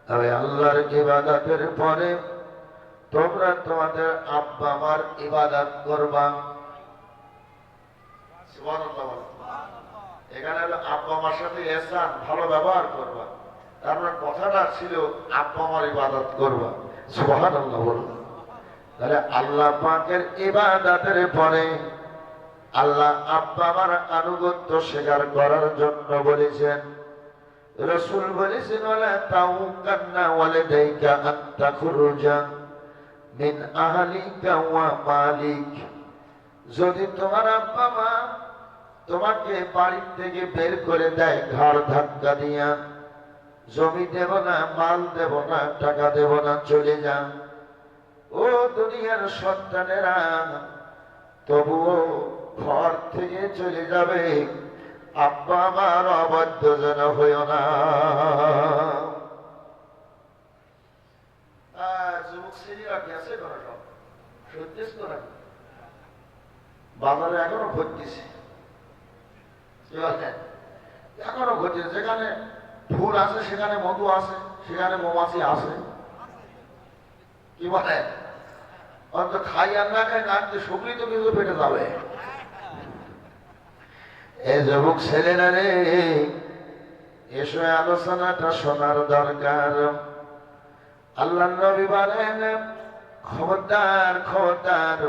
তবে আল্লাহর ইবাদতের পরে তোমরা তোমাদের আব্বা মার ইবাদত করবা। সুবহানাল্লাহ। এখানে হলো আব্বা মার সাথে ইহসান, ভালো ব্যবহার করবা। তারপর কথাটা ছিল আব্বা মার ইবাদত করবা। সুবহানাল্লাহ বলুন। তাহলে আল্লাহ পাকের ইবাদতের পরে আল্লাহ আব্বা মার আনুগত্য স্বীকার করার জন্য বলেছেন। রাসূল বলেছেন, ওয়ালা তাউকান্না ওয়ালিদাইকা আন তাখরুজা মিন আহলিকা ওয়া মালিক। যদি তোমার আব্বা মা তোমাকে বাড়ি থেকে বের করে দেয় ঘাড় ধাক্কা দিয়া, জমি দেব না, মাল দেব না, টাকা দেব না, চলে যা, ও দুনিয়ার সন্তানেরা, তবুও ঘর থেকে চলে যাবে, আব্বা আমার অবাধ্য যেন হইও না। যুবক ছেলেরা গেছে করে সব সত্যিস তো না, বাজারে এখনো ঘটতেছে, এখনো ঘটছে। যেখানে ফুল আছে সেখানে মধু আছে, সেখানে মৌমাছি আছে। কি বলে অন্ত খাই আর না খাই, না শুকলি তো কিন্তু পেটে যাবে। এই যুবক ছেলেরা রে, এসো আলোচনাটা শোনার দরকার। আল্লাহ নবী বলেন, খবরদার খবরদার,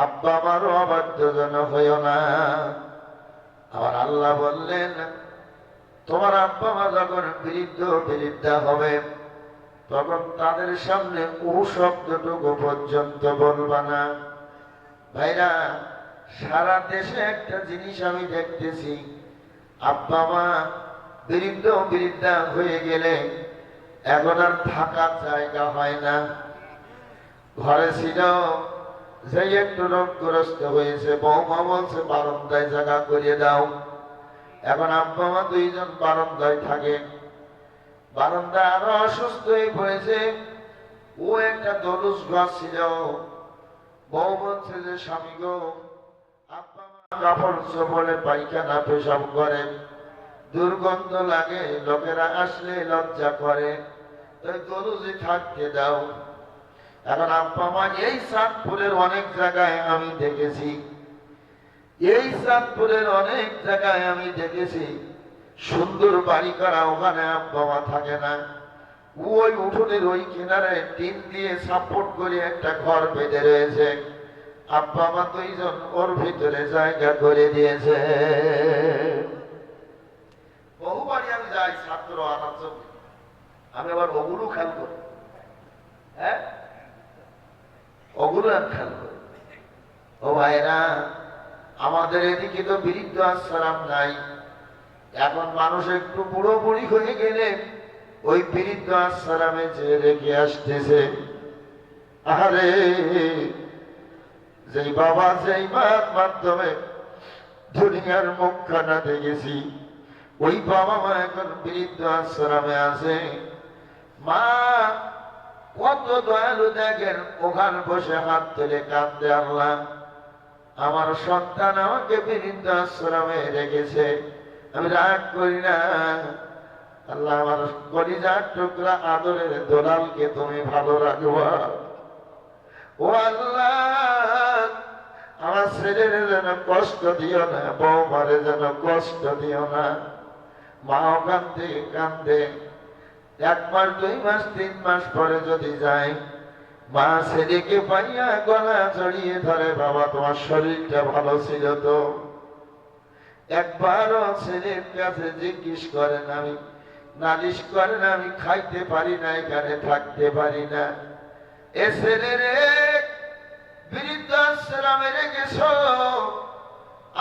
আব্বা মারও অবাধ্য যেন হইও না। আবার আল্লাহ বললেন, তোমার আব্বা মা যখন বৃদ্ধ বৃদ্ধা হবে, তখন তাদের সামনে ও শব্দটুকু পর্যন্ত বলবা না। ভাইরা, সারা দেশে একটা জিনিস আমি দেখতেছি, আব্বা মা বৃদ্ধ বৃদ্ধা হয়ে গেলে এখন আর থাকার জায়গা হয় না। ঘরে ছিল, যে একটু রোগগ্রস্ত হয়েছে, বৌমা বলছে বারান্দায় জায়গা করিয়ে দাও। এখন আব্বা মা দুইজন বারান্দায় থাকে। বারান্দায় আরো অসুস্থ হয়ে পড়েছে, ও একটা দরুস গাছ ছিল। বউ বলছে যে স্বামী গো, আব্বা মা কাপড় চোপড়ে পায়খানা পেশাব করে, দুর্গন্ধ লাগে, লোকেরা আসলে লজ্জা করে, তাই দরুজি থাকতে দাও। এখন আব্বা মা এই চাঁদপুরের অনেক জায়গায় আমি দেখেছি, এই চাঁদপুরের অনেক জায়গায় আমি দেখেছি, সুন্দর বাড়ি করা, ওখানে আব্বা মা থাকে না। ওই উঠোনের ওই কিনারে টিন দিয়ে সাপোর্ট করে একটা ঘর বেঁধে রয়েছে, আব্বা মা দুইজন ওর ভিতরে জায়গা করে দিয়েছে। বহুবারই আমি যাই ছাত্র আনার জন্য, আমি আবার ওগুলো খেয়াল করি। হ্যাঁ, ওগুলো আমি খেয়াল করি। ও ভাইরা, আমাদের এদিকে তো বৃদ্ধ আশ্রম নাই। এখন মানুষ একটু বুড়ো বুড়ি হয়ে গেলে ওই বৃদ্ধ আশ্রমে যে রেখে আসতেছে। আরে, যেই বাবা যেই মার মাধ্যমে দুনিয়ার মুখখানা দেখেছি, ওই বাবা মা এখন বৃদ্ধ আশ্রমে আছে। মা কত দয়ালু দেখেন, ওখানে বসে হাত তুলে কাঁদতে, আল্লাহ আমার সন্তান আমাকে বৃদ্ধ আশ্রমে রেখেছে, আমি রাগ করি না। আল্লাহ আমার কলিজার টুকরা আদরের দোলালকে তুমি ভালো রাখবা। ও আল্লাহ, আমার ছেলের যেন কষ্ট দিও না, বৌমারে যেন কষ্ট দিও না। মাও কান্দে কান্দে, 1 মাস 2 মাস 3 মাস পরে যদি যায়, মা ছেলেকে পাইয়া গলা জড়িয়ে ধরে, বাবা তোমার শরীরটা ভালো ছিল তো? একবারও ছেলের কাছে জিজ্ঞেস করেন, আমি নালিশ করেন, আমি খাইতে পারি না, এখানে থাকতে পারি না, এ ছেলের বৃদ্ধাশ্রমে রেখেছ,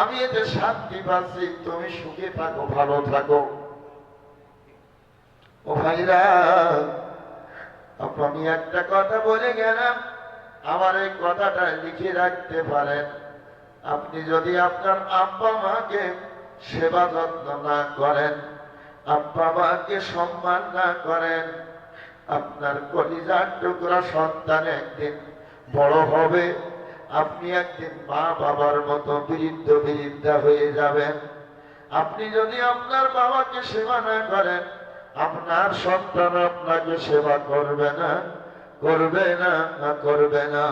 আমি এতে শান্তি পাচ্ছি, তুমি সুখে থাকো, ভালো থাকো। ও ভাইরা, আপনি একটা কথা বলে গেলাম, আমার এই কথাটা লিখে রাখতে পারেন। আপনি যদি আপনার আব্বা মাকে সেবা যত্ন না করেন, আব্বা মাকে সম্মান না করেন, আপনার কলিজার টুকরা সন্তান একদিন বড় হবে, আপনি একদিন মা বাবার মতো বৃদ্ধ বৃদ্ধা হয়ে যাবেন। আপনি যদি আপনার বাবাকে সেবা না করেন, আপনার সন্তান আপনাকে সেবা করবে না, করবে না, করবে না।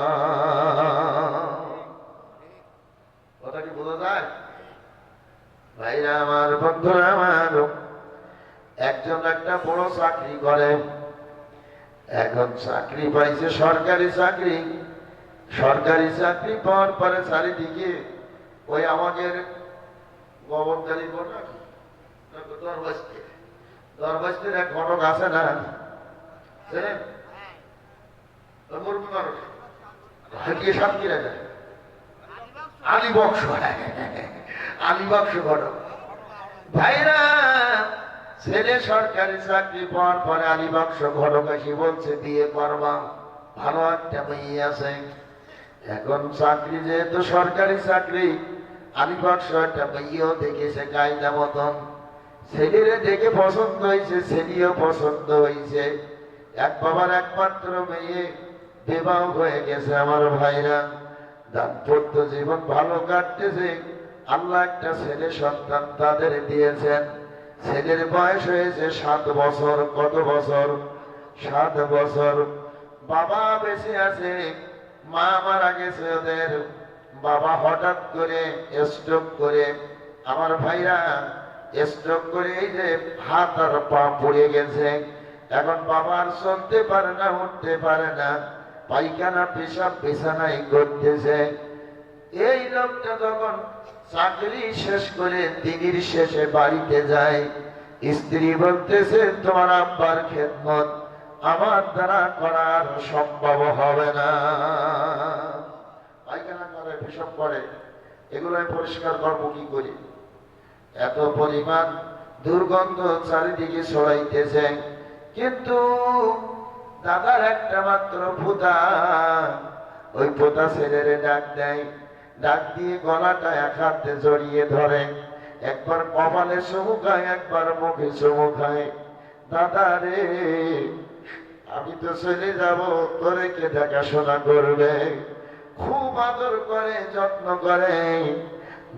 কথা কি বোঝা যায়? ভাইরা আমার, বন্ধুরা আমার, একজন একটা বড় চাকরি করে, এখন চাকরি পাইছে, সরকারি চাকরি। সরকারি চাকরি পাওয়ার পরে চারিদিকে ওই আমাদের গোবরদারি দরবাস্তির এক ঘটক আছে না, আলিবক্স, আলিবক্স ঘটক। ভাইরা, ছেলে সরকারি চাকরি পাওয়ার পরে আলিবক্স ঘটক এসে বলছে বিয়ে করবা, ভালো একটা মেয়ে আছে। এখন চাকরি যেহেতু সরকারি চাকরি, আলিবক্স একটা মেয়েও দেখেছে কায়দা মতন, ছেলেরে দেখে পছন্দ হয়েছে, ছেলেও পছন্দ হয়েছে। এক বাবার একমাত্র মেয়ে, বিবাহ হয়ে গেছে। আমার ভাইরা, দাম্পত্য জীবন ভালো কাটতেছে। আল্লাহ একটা ছেলে সন্তান তাদের দিয়েছেন। ছেলের বয়স হয়েছে 7 বছর। কত বছর? 7 বছর। বাবা বেঁচে আছে, মা মারা গেছে ওদের। বাবা হঠাৎ করে স্ট্রোক করে, আমার ভাইরা, স্ট্রোক করে এই যে হাত আর পা পড়ে গেছে। এখন বাবা আর চলতে পারে না, উঠতে পারে না, পায়খানা পেশাব বিছানায় করতেছে। এই লোকটা যখন চাকরি শেষ করে দিনের শেষে বাড়িতে যায়, স্ত্রী বলতেছে তোমার আব্বার খেদমত আমার দ্বারা করার সম্ভব হবে না। পায়খানা করে, পেশাব করে, এগুলো পরিষ্কার করবো কি করি? এত পরিমাণ দুর্গন্ধ চারিদিকে ছড়াইতেছে। কিন্তু দাদার একটা মাত্র পোতা, ওই পোতা ছেলেরে ডাক দেয়, ডাক দিয়ে গলাটা এক হাতে জড়িয়ে ধরে, একবার কপালে চুমু খায়, একবার মুখে চুমু খায়। দাদা রে, আমি তো চলে যাব, তোরে কে দেখাশোনা করবে? খুব আদর করে, যত্ন করে।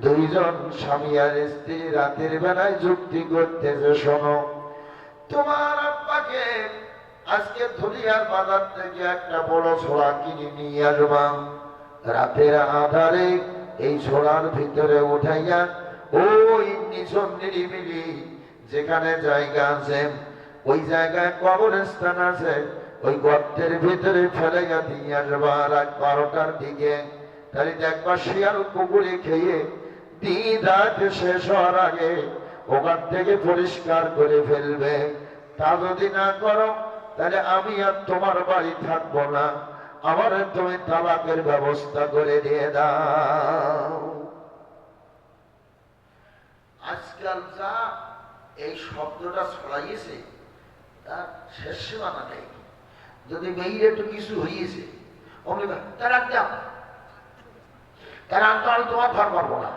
দুইজন স্বামী আর স্ত্রী রাতের বেলায় যুক্তি করতেছে, শোনো, তোমার আব্বাকে আজকে ধুলিয়ার বাজার থেকে একটা বড় ছোড়া কিনে নিয়ে আসবা। রাতের আধারে এই ছোড়ার ভিতরে উঠাইয়া ওই নিছন নিরিবিলি যেখানে জায়গা আছে, ওই জায়গায় কবরস্থান আছে, ওই গর্তের ভিতরে ফেলাইয়া দিয়ে আসবা। রাত 12টার দিকে তাহলে একবার শিয়াল কুকুরে খেয়ে দিন রাত শেষ হওয়ার আগে ওখান থেকে পরিষ্কার করে ফেলবে। তা যদি না করো, তাহলে আমি আর তোমার বাড়ি থাকবো না, আমার তুমি তালাকের ব্যবস্থা করে দিয়ে দাও। আজকাল যা এই শব্দটা ছড়াইয়েছে তার শেষ সীমানা নেই। যদি মেয়ের একটু কিছু হইয়েছে, অমনি তার একদম আমি তোমার ঘর করবো না,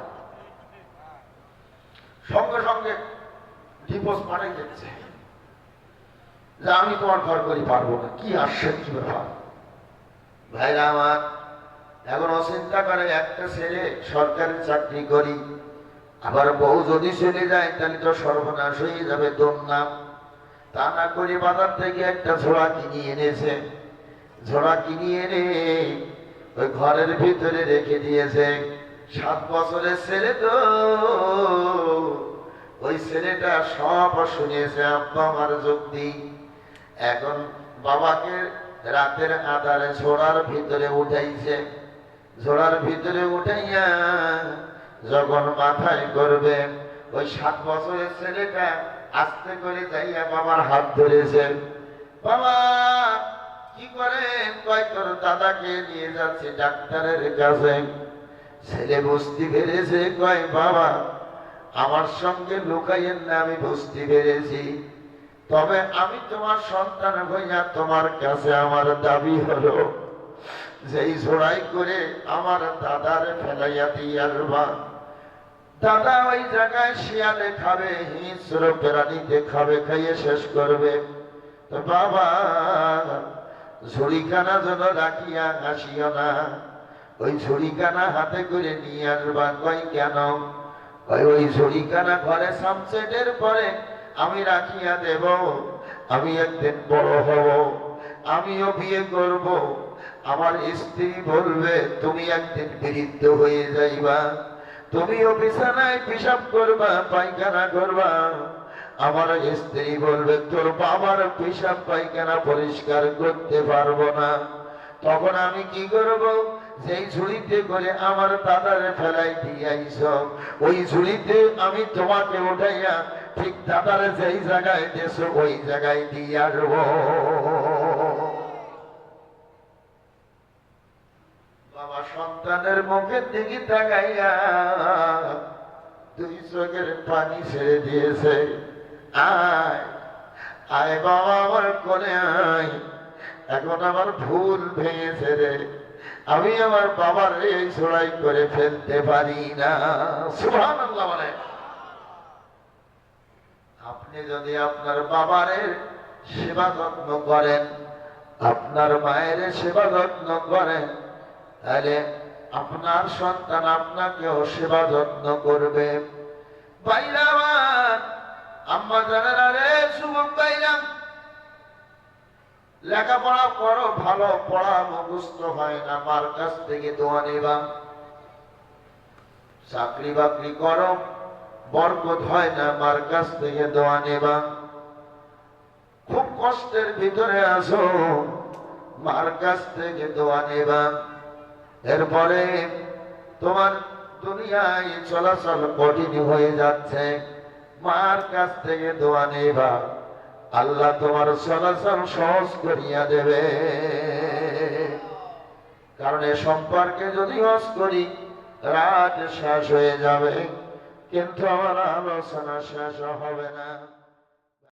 সঙ্গে সঙ্গে ডিভোর্স পাঠাই দিচ্ছে যে আমি তোমার ঘর করি পারবো না। কি আসছে, কি ব্যাপার? ভাইরা আমার, এখন চিন্তা করে একটা ছেলে সরকারি চাকরি করি, আবার বউ যদি চলে যায় তাহলে তো সর্বনাশ হয়ে যাবে, দুর্নাম। তা না করে বাজার থেকে একটা ঝোড়া কিনে এনেছে। ঝোড়া কিনে এনে ওই ঘরের ভিতরে রেখে দিয়েছে। 7 বছরের ছেলে তো, ওই ছেলেটা সব শুনেছে আব্বা আমার যুক্তি। এখন বাবাকে রাতের আধারে ঝোড়ার ভিতরে উঠাইছে। ঝোড়ার ভিতরে উঠাইয়া যখন মাথায় করবে, ওই 7 বছরের ছেলেটা আস্তে করে যাইয়া বাবার হাত ধরেছে। বাবা কি করেন? কয় তোর দাদাকে নিয়ে যাচ্ছে ডাক্তারের কাছে। ছেলে বুঝতে পেরেছে, কয় বাবা আমার সঙ্গে লুকাইয়েন না, আমি বুঝতে পেরেছি, তবে আমি তোমার সন্তান হইয়া তোমার কাছে আমার দাবি হলো যেই ঝোড়াই করে আমার দাদার ফেলাইয়া দিয়ে আসবা। দাদা ওই জায়গায় শিয়ালে খাবে, হিংস্র প্রাণীতে খাবে, খাইয়ে শেষ করবে। তো বাবা ঝুড়িখানা যেন রাখিয়া আসিও না, ওই ঝুড়িখানা হাতে করে নিয়ে আসবা। কই কেন? ওই ঝুড়িখানা ঘরে সামসেটের পরে আমি রাখিয়া দেব, আমি একদিন বড় হব, আমিও বিয়ে করব, আমার স্ত্রী বলবে তুমি একদিন বৃদ্ধ হয়ে যাইবা, তুমিও বিছানায় পেশাব করবা, পায়খানা করবা, আমার স্ত্রী বলবে তোর বাবার পেশাব পায়খানা পরিষ্কার করতে পারবো না। তখন আমি কি করব? যেই ঝুড়িতে করে আমার দাদারে ফেলাই দিয়াইছ, ওই ঝুড়িতে আমি তোমাকে উঠাইয়া ঠিক দাদারে যেই জায়গায় দিয়েছ ওই জায়গায় দিয়ে আসবো। বাবা সন্তানের মুখের দিকে তাকাইয়া দুই চোখের পানি ছেড়ে দিয়েছে। আয় আয় বাবা আমার কোলে আয়, এখন আমার ভুল ভেঙেছে রে, আমি আমার বাবার এই ছড়াই করে ফেলতে পারি না। সুবহানাল্লাহ বলে। আপনি যদি আপনার বাবার সেবা যত্ন করেন, আপনার মায়ের সেবা যত্ন করেন, তাহলে আপনার সন্তান আপনাকেও সেবা যত্ন করবে। ভাইরা আমার, আম্মা জানেন, রে যুবক ভাইরা, লেখাপড়া করো, ভালো পড়া মুখস্থ হয় না, মার কাছ থেকে দোয়া নিবা। চাকরি বাকরি করো, বরকত হয় না, মার কাছ থেকে দোয়া নেবা। খুব কষ্টের ভিতরে আছো, মার কাছ থেকে দোয়া নেবা। এরপরে তোমার দুনিয়ায় চলাচল কঠিন হয়ে যাচ্ছে, মার কাছ থেকে দোয়া নেবা, আল্লাহ তোমার চলাচল সহজ করিয়া দেবে। কারণ এ সম্পর্কে যদি হজ করি রাত শেষ হয়ে যাবে, কিন্তু আমার আলোচনা শেষ হবে না।